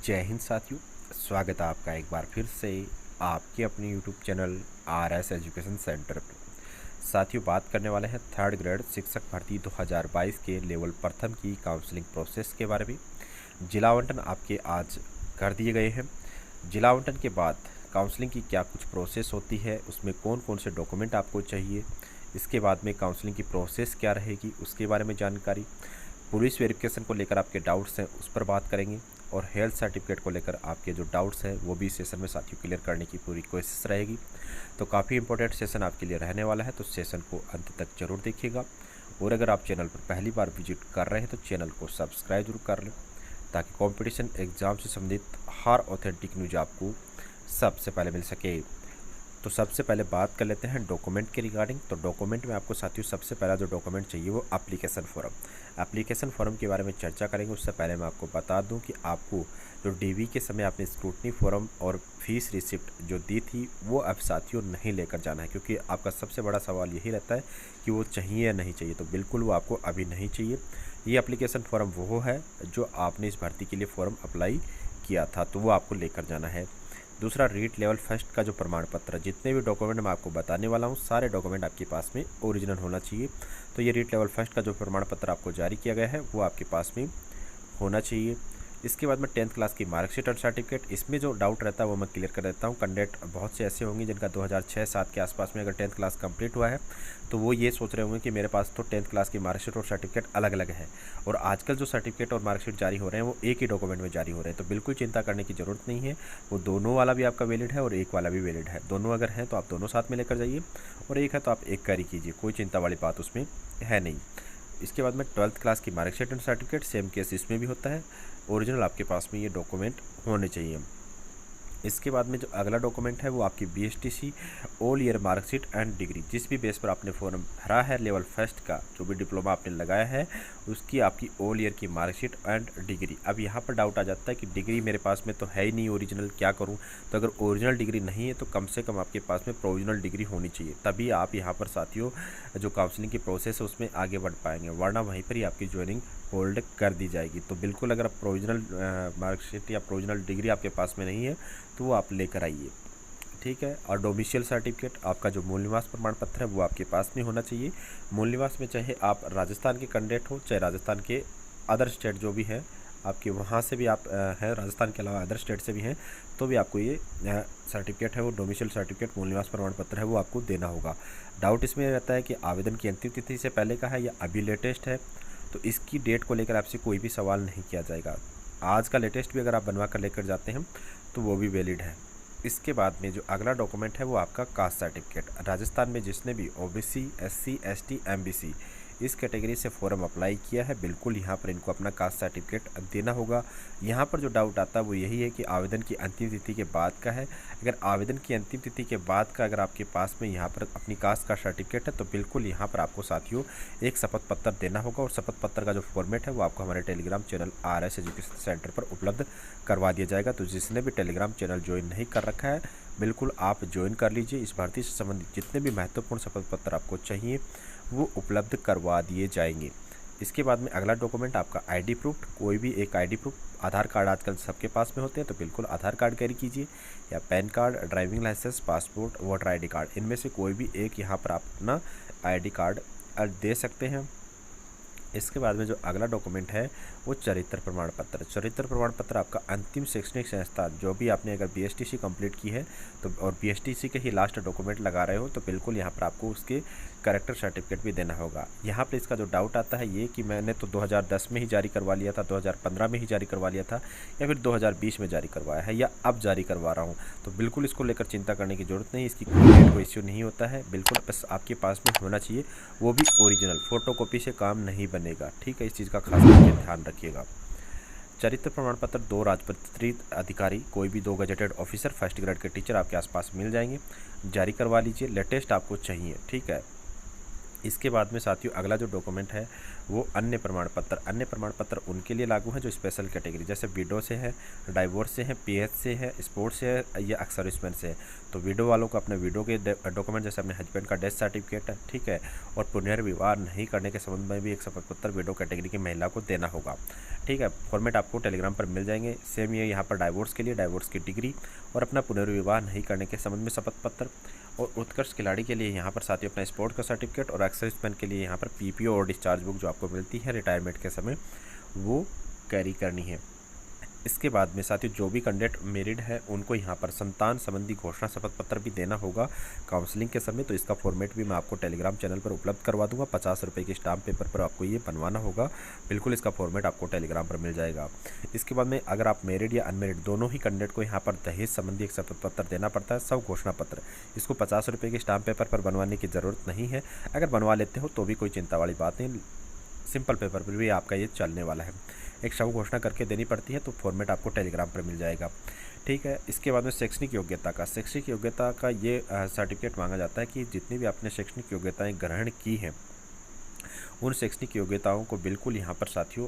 जय हिंद साथियों। स्वागत है आपका एक बार फिर से आपके अपने YouTube channel RS education centre पर। साथियों, बात करने वाले हैं थर्ड ग्रेड शिक्षक भर्ती 2022 के लेवल प्रथम की काउंसलिंग प्रोसेस के बारे में। जिला आवंटन आपके आज कर दिए गए हैं। जिला आवंटन के बाद काउंसलिंग की क्या कुछ प्रोसेस होती है, उसमें कौन कौन से डॉक्यूमेंट आपको चाहिए, इसके बाद में काउंसलिंग की प्रोसेस क्या रहेगी उसके बारे में जानकारी, पुलिस वेरिफिकेशन को लेकर आपके डाउट्स हैं उस पर बात करेंगे, और हेल्थ सर्टिफिकेट को लेकर आपके जो डाउट्स हैं वो भी सेशन में साथियों क्लियर करने की पूरी कोशिश रहेगी। तो काफ़ी इंपॉर्टेंट सेशन आपके लिए रहने वाला है, तो सेशन को अंत तक जरूर देखिएगा। और अगर आप चैनल पर पहली बार विजिट कर रहे हैं तो चैनल को सब्सक्राइब जरूर कर लें, ताकि कॉम्पिटिशन एग्ज़ाम से संबंधित हर ऑथेंटिक न्यूज आपको सबसे पहले मिल सके। तो सबसे पहले बात कर लेते हैं डॉक्यूमेंट के रिगार्डिंग। तो डॉक्यूमेंट में आपको साथियों सबसे पहला जो डॉक्यूमेंट चाहिए वो एप्लीकेशन फॉर्म। एप्लीकेशन फॉर्म के बारे में चर्चा करेंगे, उससे पहले मैं आपको बता दूं कि आपको जो डीवी के समय आपने स्क्रूटनी फॉर्म और फीस रिसिप्ट जो दी थी वो अब साथियों नहीं लेकर जाना है, क्योंकि आपका सबसे बड़ा सवाल यही रहता है कि वो चाहिए या नहीं चाहिए। तो बिल्कुल वो आपको अभी नहीं चाहिए। ये एप्लीकेशन फॉर्म वो है जो आपने इस भर्ती के लिए फॉर्म अप्लाई किया था, तो वो आपको लेकर जाना है। दूसरा, रीट लेवल फर्स्ट का जो प्रमाण पत्र, जितने भी डॉक्यूमेंट मैं आपको बताने वाला हूँ सारे डॉक्यूमेंट आपके पास में ओरिजिनल होना चाहिए। तो ये रीट लेवल फर्स्ट का जो प्रमाण पत्र आपको जारी किया गया है वो आपके पास में होना चाहिए। इसके बाद में 10th क्लास की मार्कशीट और सर्टिफिकेट, इसमें जो डाउट रहता है वो मैं क्लियर कर देता हूँ। कैंडिडेट बहुत से ऐसे होंगे जिनका 2006-07 के आसपास में अगर 10th क्लास कंप्लीट हुआ है तो वो ये सोच रहे होंगे कि मेरे पास तो 10th क्लास की मार्कशीट और सर्टिफिकेट अलग अलग है, और आजकल जो सर्टिफिकेट और मार्कशीट जारी हो रहे हैं वो एक ही डॉक्यूमेंट में जारी हो रहे हैं। तो बिल्कुल चिंता करने की ज़रूरत नहीं है, वो दोनों वाला भी आपका वैलिड है और एक वाला भी वैलिड है। दोनों अगर हैं तो आप दोनों साथ में लेकर जाइए, और एक है तो आप एक कैरी कीजिए, कोई चिंता वाली बात उसमें है नहीं। इसके बाद में 12th क्लास की marksheet and certificate, same case इसमें भी होता है, ओरिजिनल आपके पास में ये डॉक्यूमेंट होने चाहिए। इसके बाद में जो अगला डॉक्यूमेंट है वो आपकी BSTC all year marksheet and degree, जिस भी बेस पर आपने फॉर्म भरा है लेवल फर्स्ट का, जो भी डिप्लोमा आपने लगाया है उसकी आपकी ऑल ईयर की मार्कशीट एंड डिग्री। अब यहाँ पर डाउट आ जाता है कि डिग्री मेरे पास में तो है ही नहीं ओरिजिनल, क्या करूँ? तो अगर ओरिजिनल डिग्री नहीं है तो कम से कम आपके पास में प्रोविजनल डिग्री होनी चाहिए, तभी आप यहाँ पर साथियों जो काउंसलिंग की प्रोसेस है उसमें आगे बढ़ पाएंगे, वरना वहीं पर ही आपकी ज्वाइनिंग होल्ड कर दी जाएगी। तो बिल्कुल अगर प्रोविजनल मार्कशीट या प्रोविजनल डिग्री आपके पास में नहीं है तो वो आप लेकर आइए, ठीक है। और डोमिशियल सर्टिफिकेट, आपका जो मूल निवास प्रमाण पत्र है वो आपके पास में होना चाहिए। मूल निवास में चाहे आप राजस्थान के कैंडिडेट हो, चाहे राजस्थान के अदर स्टेट जो भी हैं आपके, वहाँ से भी आप हैं, राजस्थान के अलावा अदर स्टेट से भी हैं, तो भी आपको ये सर्टिफिकेट है वो डोमिशियल सर्टिफिकेट मूल निवास प्रमाण पत्र है वो आपको देना होगा। डाउट इसमें रहता है कि आवेदन की अंतिम तिथि से पहले का है या अभी लेटेस्ट है, तो इसकी डेट को लेकर आपसे कोई भी सवाल नहीं किया जाएगा। आज का लेटेस्ट भी अगर आप बनवा कर लेकर जाते हैं तो वो भी वैलिड है। इसके बाद में जो अगला डॉक्यूमेंट है वो आपका कास्ट सर्टिफिकेट। राजस्थान में जिसने भी OBC SC ST MBC इस कैटेगरी से फॉर्म अप्लाई किया है, बिल्कुल यहाँ पर इनको अपना कास्ट सर्टिफिकेट देना होगा। यहाँ पर जो डाउट आता है वो यही है कि आवेदन की अंतिम तिथि के बाद का है। अगर आवेदन की अंतिम तिथि के बाद का अगर आपके पास में यहाँ पर अपनी कास्ट का सर्टिफिकेट है तो बिल्कुल यहाँ पर आपको साथियों एक शपथ पत्र देना होगा, और शपथ पत्र का जो फॉर्मेट है वो आपको हमारे Telegram channel RS education centre पर उपलब्ध करवा दिया जाएगा। तो जिसने भी टेलीग्राम चैनल ज्वाइन नहीं कर रखा है बिल्कुल आप ज्वाइन कर लीजिए। इस भर्ती से संबंधित जितने भी महत्वपूर्ण शपथ पत्र आपको चाहिए वो उपलब्ध करवा दिए जाएंगे। इसके बाद में अगला डॉक्यूमेंट आपका ID प्रूफ, कोई भी एक ID प्रूफ, आधार कार्ड आजकल सबके पास में होते हैं तो बिल्कुल आधार कार्ड कैरी कीजिए, या PAN card, driving licence, passport, voter ID card, इनमें से कोई भी एक यहाँ पर आप अपना ID कार्ड दे सकते हैं। इसके बाद में जो अगला डॉक्यूमेंट है वो चरित्र प्रमाण पत्र। चरित्र प्रमाण पत्र आपका अंतिम शैक्षणिक संस्था, जो भी आपने अगर BSTC कंप्लीट की है तो, और BSTC के ही लास्ट डॉक्यूमेंट लगा रहे हो तो बिल्कुल यहाँ पर आपको उसके कैरेक्टर सर्टिफिकेट भी देना होगा। यहाँ पर इसका जो डाउट आता है ये कि मैंने तो 2010 में ही जारी करवा लिया था, 2015 में ही जारी करवा लिया था, या फिर 2020 में जारी करवाया है, या अब जारी करवा रहा हूँ, तो बिल्कुल इसको लेकर चिंता करने की ज़रूरत नहीं। इसकी कोई इश्यू नहीं होता है, बिल्कुल बस आपके पास में होना चाहिए, वो भी ओरिजिनल, फोटोकॉपी से काम नहीं बनेगा, ठीक है। इस चीज़ का खास करके ध्यान रखिएगा। चरित्र प्रमाण पत्र 2 राजपत्रित अधिकारी, कोई भी 2 गजेटेड ऑफिसर, फर्स्ट ग्रेड के टीचर आपके आसपास मिल जाएंगे, जारी करवा लीजिए, लेटेस्ट आपको चाहिए, ठीक है। इसके बाद में साथियों अगला जो डॉक्यूमेंट है वो अन्य प्रमाण पत्र। अन्य प्रमाण पत्र उनके लिए लागू है जो स्पेशल कैटेगरी, जैसे विडो से है, डाइवोर्स से है, PH से है, स्पोर्ट्स से है, या एक्स सर्विसमैन से है। तो विडो वालों को अपने विडो के डॉक्यूमेंट, जैसे अपने हस्बैंड का डेथ सर्टिफिकेट है, ठीक है, और पुनर्विवाह नहीं करने के संबंध में भी एक शपथ पत्र विडो कैटेगरी की महिला को देना होगा। ठीक है। फॉर्मेट आपको टेलीग्राम पर मिल जाएंगे। सेम ये यहाँ पर डाइवोर्स के लिए डाइवोर्स की डिग्री और अपना पुनर्विवाह नहीं करने के संबंध में शपथ पत्र, और उत्कृष्ट खिलाड़ी के लिए यहाँ पर साथ ही अपना स्पोर्ट का सर्टिफिकेट, और एक्सर्विसमैन के लिए यहाँ पर पीपीओ और डिस्चार्ज बुक जो आपको मिलती है रिटायरमेंट के समय, वो कैरी करनी है। इसके बाद में साथियों जो भी कैंडिडेट मैरिड है उनको यहाँ पर संतान संबंधी घोषणा शपथ पत्र भी देना होगा काउंसलिंग के समय। तो इसका फॉर्मेट भी मैं आपको टेलीग्राम चैनल पर उपलब्ध करवा दूंगा। 50 रुपये के स्टाम्प पेपर पर आपको ये बनवाना होगा। बिल्कुल इसका फॉर्मेट आपको टेलीग्राम पर मिल जाएगा। इसके बाद में अगर आप मैरिड या अनमेरिड दोनों ही कैंडिडेट को यहाँ पर दहेज संबंधी एक शपथ पत्र देना पड़ता है, सब घोषणा पत्र। इसको 50 रुपये के स्टाम्प पेपर पर बनवाने की ज़रूरत नहीं है। अगर बनवा लेते हो तो भी कोई चिंता वाली बात नहीं, सिंपल पेपर पर भी आपका ये चलने वाला है। एक शव घोषणा करके देनी पड़ती है, तो फॉर्मेट आपको टेलीग्राम पर मिल जाएगा। ठीक है। इसके बाद में शैक्षणिक योग्यता का ये सर्टिफिकेट मांगा जाता है कि जितनी भी आपने शैक्षणिक योग्यताएं ग्रहण की हैं उन शैक्षणिक योग्यताओं को बिल्कुल यहाँ पर साथियों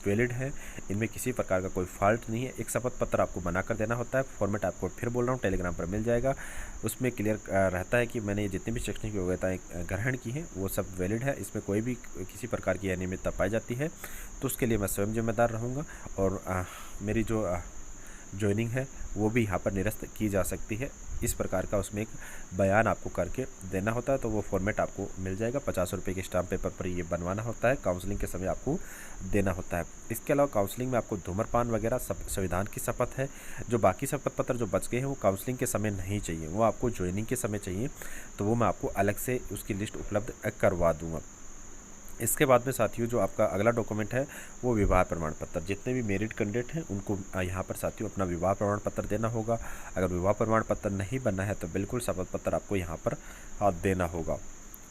वैलिड है, इनमें किसी प्रकार का कोई फॉल्ट नहीं है। एक शपथ पत्र आपको बनाकर देना होता है। फॉर्मेट आपको फिर बोल रहा हूँ टेलीग्राम पर मिल जाएगा। उसमें क्लियर रहता है कि मैंने जितनी भी शैक्षणिक योग्यताएं ग्रहण की हैं वो सब वैलिड है, इसमें कोई भी किसी प्रकार की अनियमितता पाई जाती है तो उसके लिए मैं स्वयं जिम्मेदार रहूँगा, और मेरी जो ज्वाइनिंग है वो भी यहाँ पर निरस्त की जा सकती है। इस प्रकार का उसमें एक बयान आपको करके देना होता है, तो वो फॉर्मेट आपको मिल जाएगा। 50 रुपये के स्टाम्प पेपर पर ये बनवाना होता है, काउंसलिंग के समय आपको देना होता है। इसके अलावा काउंसलिंग में आपको धूम्रपान वगैरह संविधान की शपथ है। जो बाकी शपथ पत्र जो बच गए हैं वो काउंसलिंग के समय नहीं चाहिए, वो आपको ज्वाइनिंग के समय चाहिए, तो वो मैं आपको अलग से उसकी लिस्ट उपलब्ध करवा दूँगा। इसके बाद में साथियों जो आपका अगला डॉक्यूमेंट है वो विवाह प्रमाण पत्र। जितने भी मैरिड कैंडिडेट हैं उनको यहाँ पर साथियों अपना विवाह प्रमाण पत्र देना होगा। अगर विवाह प्रमाण पत्र नहीं बनना है तो बिल्कुल शपथ पत्र आपको यहाँ पर देना होगा।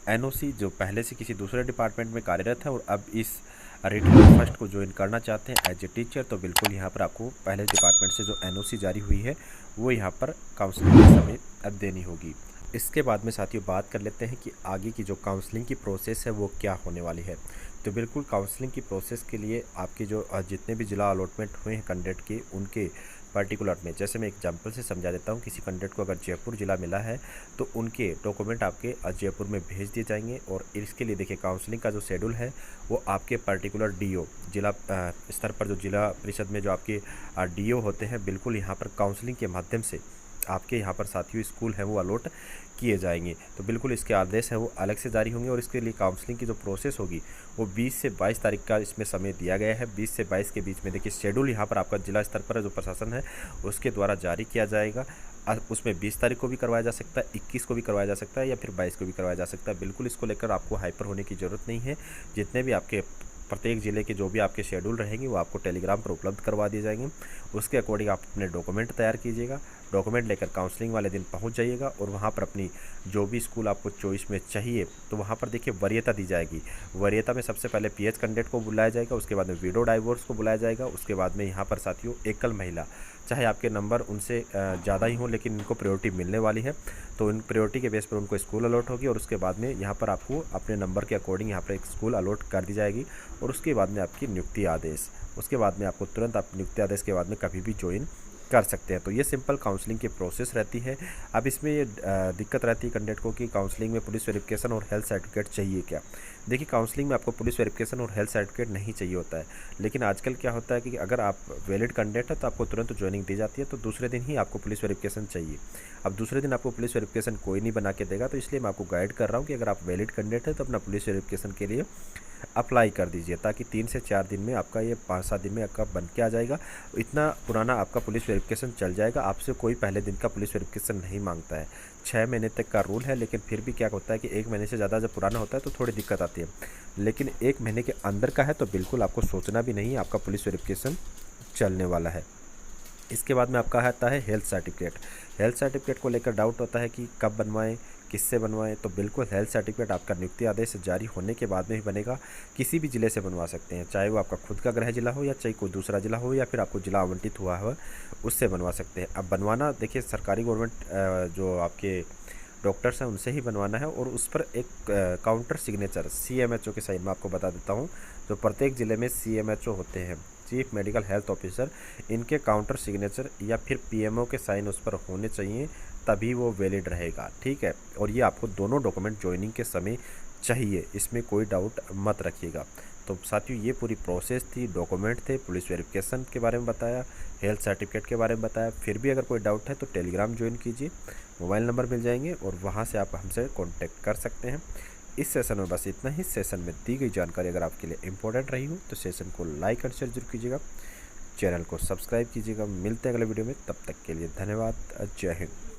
एनओसी जो पहले से किसी दूसरे डिपार्टमेंट में कार्यरत है और अब इस रिटेल फर्स्ट को ज्वाइन करना चाहते हैं एज ए टीचर, तो बिल्कुल यहाँ पर आपको पहले डिपार्टमेंट से जो एनओसी जारी हुई है वो यहाँ पर काउंसलिंग के समय अब देनी होगी। इसके बाद में साथियों बात कर लेते हैं कि आगे की जो काउंसलिंग की प्रोसेस है वो क्या होने वाली है। तो बिल्कुल काउंसलिंग की प्रोसेस के लिए आपके जो जितने भी ज़िला अलॉटमेंट हुए हैं कैंडिडेट के उनके पर्टिकुलर में, जैसे मैं एग्जांपल से समझा देता हूँ, किसी कैंडिडेट को अगर जयपुर ज़िला मिला है तो उनके डॉक्यूमेंट आपके जयपुर में भेज दिए जाएंगे। और इसके लिए देखिए काउंसलिंग का जो शेड्यूल है वो आपके पर्टिकुलर डीओ जिला स्तर पर जो जिला परिषद में जो आपके डीओ होते हैं, बिल्कुल यहाँ पर काउंसलिंग के माध्यम से आपके यहाँ पर साथियों स्कूल हैं वो अलॉट किए जाएंगे। तो बिल्कुल इसके आदेश हैं वो अलग से जारी होंगे। और इसके लिए काउंसलिंग की जो प्रोसेस होगी वो 20 से 22 तारीख का इसमें समय दिया गया है। 20 से 22 के बीच में देखिए शेड्यूल यहाँ पर आपका जिला स्तर पर जो प्रशासन है उसके द्वारा जारी किया जाएगा। उसमें 20 तारीख को भी करवाया जा सकता है, 21 को भी करवाया जा सकता है, या फिर 22 को भी करवाया जा सकता है। बिल्कुल इसको लेकर आपको हाइपर होने की ज़रूरत नहीं है। जितने भी आपके प्रत्येक ज़िले के जो भी आपके शेड्यूल रहेंगे वो आपको टेलीग्राम पर उपलब्ध करवा दिए जाएंगे। उसके अकॉर्डिंग आप अपने डॉक्यूमेंट तैयार कीजिएगा। डॉक्यूमेंट लेकर काउंसलिंग वाले दिन पहुंच जाइएगा और वहां पर अपनी जो भी स्कूल आपको चॉइस में चाहिए तो वहां पर देखिए वरीयता दी जाएगी। वरीयता में सबसे पहले पीएच कैंडिडेट को बुलाया जाएगा, उसके बाद में विडो डाइवोर्स को बुलाया जाएगा, उसके बाद में यहाँ पर साथियों एकल महिला, चाहे आपके नंबर उनसे ज़्यादा ही हो लेकिन इनको प्रायोरिटी मिलने वाली है, तो इन प्रायोरिटी के बेस पर उनको स्कूल अलॉट होगी। और उसके बाद में यहाँ पर आपको अपने नंबर के अकॉर्डिंग यहाँ पर एक स्कूल अलॉट कर दी जाएगी। और उसके बाद में आपकी नियुक्ति आदेश, उसके बाद में आपको तुरंत आप नियुक्ति आदेश के बाद में कभी भी ज्वाइन कर सकते हैं। तो ये सिंपल काउंसलिंग की प्रोसेस रहती है। अब इसमें ये दिक्कत रहती है कैंडिडेट को कि काउंसलिंग में पुलिस वेरिफिकेशन और हेल्थ सर्टिफिकेट चाहिए क्या। देखिए काउंसलिंग में आपको पुलिस वेरिफिकेशन और हेल्थ सर्टिफिकेट नहीं चाहिए होता है, लेकिन आजकल क्या होता है कि अगर आप वैलिड कैंडिडेट है तो आपको तुरंत ज्वाइनिंग दी जाती है, तो दूसरे दिन ही आपको पुलिस वेरिफिकेशन चाहिए। अब दूसरे दिन आपको पुलिस वेरिफिकेशन कोई नहीं बना के देगा, तो इसलिए मैं आपको गाइड कर रहा हूँ कि अगर आप वैलिड कैंडिडेट है तो अपना पुलिस वेरिफिकेशन के लिए अप्लाई कर दीजिए, ताकि 3 से 4 दिन में आपका ये 5-7 दिन में आपका बन के आ जाएगा। इतना पुराना आपका पुलिस वेरिफिकेशन चल जाएगा। आपसे कोई पहले दिन का पुलिस वेरिफिकेशन नहीं मांगता है। 6 महीने तक का रूल है, लेकिन फिर भी क्या होता है कि 1 महीने से ज़्यादा जब पुराना होता है तो थोड़ी दिक्कत आती है। लेकिन 1 महीने के अंदर का है तो बिल्कुल आपको सोचना भी नहीं, आपका पुलिस वेरिफिकेशन चलने वाला है। इसके बाद में आपका आता है हेल्थ सर्टिफिकेट। हेल्थ सर्टिफिकेट को लेकर डाउट होता है कि कब बनवाएं, किससे बनवाएं, तो बिल्कुल हेल्थ सर्टिफिकेट आपका नियुक्ति आदेश जारी होने के बाद में ही बनेगा। किसी भी ज़िले से बनवा सकते हैं, चाहे वो आपका खुद का गृह जिला हो या चाहे कोई दूसरा जिला हो या फिर आपको जिला आवंटित हुआ हो उससे बनवा सकते हैं। अब बनवाना देखिए सरकारी गवर्नमेंट जो आपके डॉक्टर्स हैं उनसे ही बनवाना है, और उस पर एक काउंटर सिग्नेचर CMHO के साइन में आपको बता देता हूँ, जो प्रत्येक ज़िले में CMHO होते हैं, चीफ मेडिकल हेल्थ ऑफिसर, इनके काउंटर सिग्नेचर या फिर PMO के साइन उस पर होने चाहिए, तभी वो वैलिड रहेगा। ठीक है, और ये आपको दोनों डॉक्यूमेंट ज्वाइनिंग के समय चाहिए, इसमें कोई डाउट मत रखिएगा। तो साथियों ये पूरी प्रोसेस थी, डॉक्यूमेंट थे, पुलिस वेरिफिकेशन के बारे में बताया, हेल्थ सर्टिफिकेट के बारे में बताया। फिर भी अगर कोई डाउट है तो टेलीग्राम ज्वाइन कीजिए, मोबाइल नंबर मिल जाएंगे और वहाँ से आप हमसे कॉन्टैक्ट कर सकते हैं। इस सेशन में बस इतना ही। सेशन में दी गई जानकारी अगर आपके लिए इंपॉर्टेंट रही हो तो सेशन को लाइक और शेयर जरूर कीजिएगा, चैनल को सब्सक्राइब कीजिएगा। मिलते हैं अगले वीडियो में, तब तक के लिए धन्यवाद। जय हिंद।